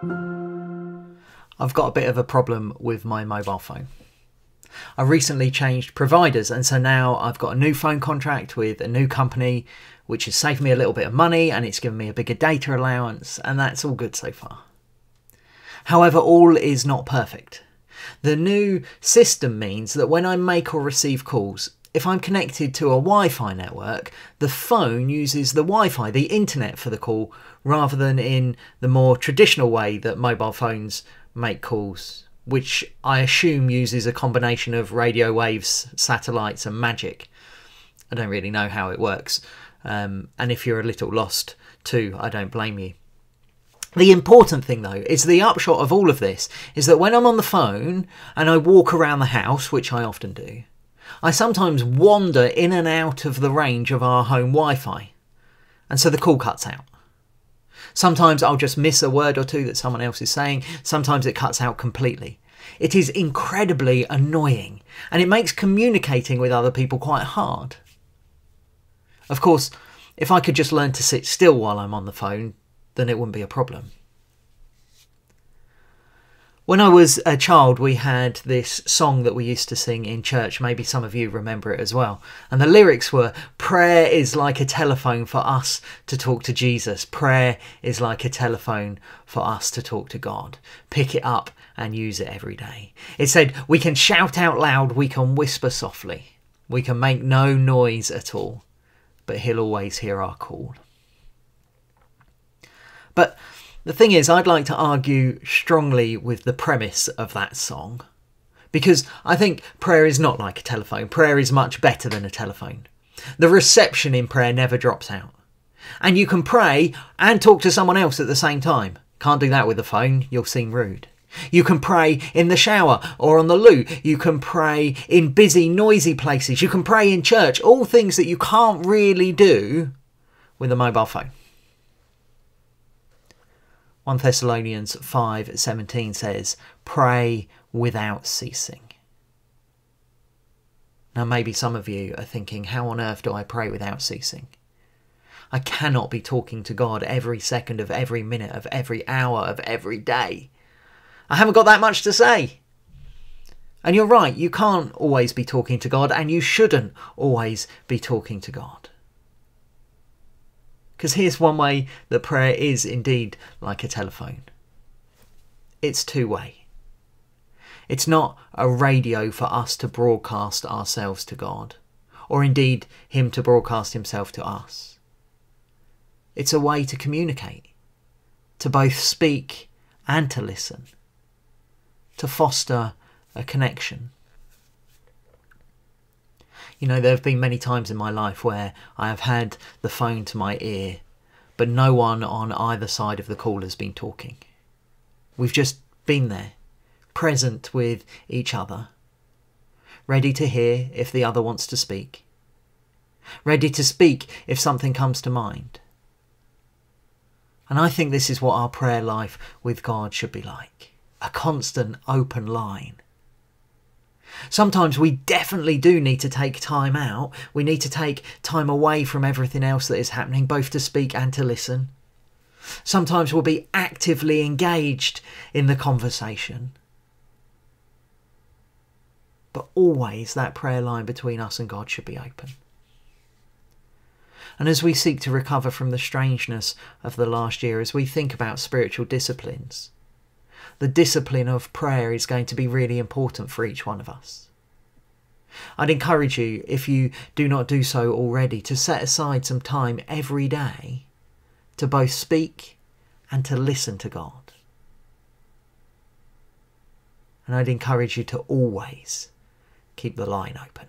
I've got a bit of a problem with my mobile phone. I recently changed providers, and so now I've got a new phone contract with a new company, which has saved me a little bit of money and it's given me a bigger data allowance, and that's all good so far. However, all is not perfect. The new system means that when I make or receive calls, if I'm connected to a Wi-Fi network, the phone uses the Wi-Fi, the internet, for the call, rather than in the more traditional way that mobile phones make calls, which I assume uses a combination of radio waves, satellites and magic. I don't really know how it works, and if you're a little lost too, I don't blame you. The important thing though is the upshot of all of this is that when I'm on the phone and I walk around the house, which I often do, I sometimes wander in and out of the range of our home Wi-Fi, and so the call cuts out. Sometimes I'll just miss a word or two that someone else is saying. Sometimes it cuts out completely. It is incredibly annoying, and it makes communicating with other people quite hard. Of course, if I could just learn to sit still while I'm on the phone, then it wouldn't be a problem. When I was a child, we had this song that we used to sing in church. Maybe some of you remember it as well. And the lyrics were, "Prayer is like a telephone for us to talk to Jesus. Prayer is like a telephone for us to talk to God. Pick it up and use it every day." It said, we can shout out loud, we can whisper softly, we can make no noise at all, but he'll always hear our call. But the thing is, I'd like to argue strongly with the premise of that song, because I think prayer is not like a telephone. Prayer is much better than a telephone. The reception in prayer never drops out. And you can pray and talk to someone else at the same time. Can't do that with a phone, you'll seem rude. You can pray in the shower or on the loo. You can pray in busy, noisy places. You can pray in church. All things that you can't really do with a mobile phone. 1 Thessalonians 5:17 says, "Pray without ceasing." Now maybe some of you are thinking, how on earth do I pray without ceasing? I cannot be talking to God every second of every minute of every hour of every day. I haven't got that much to say. And you're right, you can't always be talking to God, and you shouldn't always be talking to God. Because here's one way that prayer is indeed like a telephone. It's two-way. It's not a radio for us to broadcast ourselves to God, or indeed him to broadcast himself to us. It's a way to communicate, to both speak and to listen, to foster a connection. You know, there have been many times in my life where I have had the phone to my ear, but no one on either side of the call has been talking. We've just been there, present with each other, ready to hear if the other wants to speak, ready to speak if something comes to mind. And I think this is what our prayer life with God should be like, a constant open line. Sometimes we definitely do need to take time out. We need to take time away from everything else that is happening, both to speak and to listen. Sometimes we'll be actively engaged in the conversation. But always that prayer line between us and God should be open. And as we seek to recover from the strangeness of the last year, as we think about spiritual disciplines, the discipline of prayer is going to be really important for each one of us. I'd encourage you, if you do not do so already, to set aside some time every day to both speak and to listen to God. And I'd encourage you to always keep the line open.